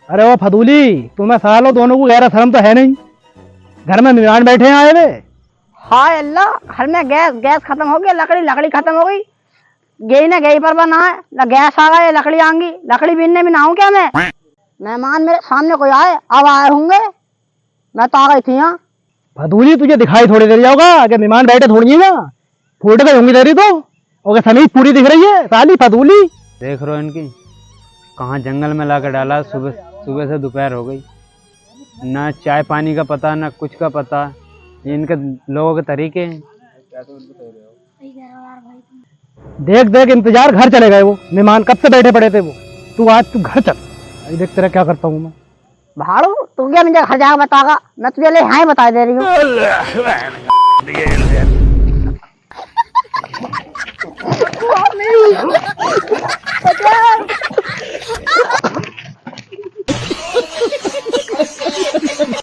अरे वो फदूली, तुम्हें सालों दोनों को गैर शर्म तो है नहीं। घर में मेहमान बैठे हैं आए हुए। हाय अल्लाह, घर में गैस गैस खत्म हो गया, लकड़ी लकड़ी खत्म हो गई। गई ना गई पर बना है ना, गैस आ गई लकड़ी आएंगी। लकड़ी बीनने में नहाऊं क्या मैं? मेहमान मेरे सामने कोई आए, अब आए होंगे, मैं तो आ गई थी यहाँ। फदूली तुझे दिखाई थोड़ी दे रहा होगा कि मेहमान बैठे थोड़ी है ना, फूट गई होंगी तेरी तो। और समीज पूरी दिख रही है साली फदूली। देख रहे हो इनकी, कहाँ जंगल में लाकर डाला। सुबह सुबह से दोपहर हो गई, ना चाय पानी का पता ना कुछ का पता। ये इनके लोगों के तरीके हैं। देख देख इंतजार, घर चले गए वो मेहमान, कब से बैठे पड़े थे वो। तू आज तू घर चल, अभी देख तेरा क्या करता हूँ मैं। भाड़ू तू क्या मुझे घर जाकर बतागा, मैं तुझे ले यहाँ ही बता दे रही हूँ।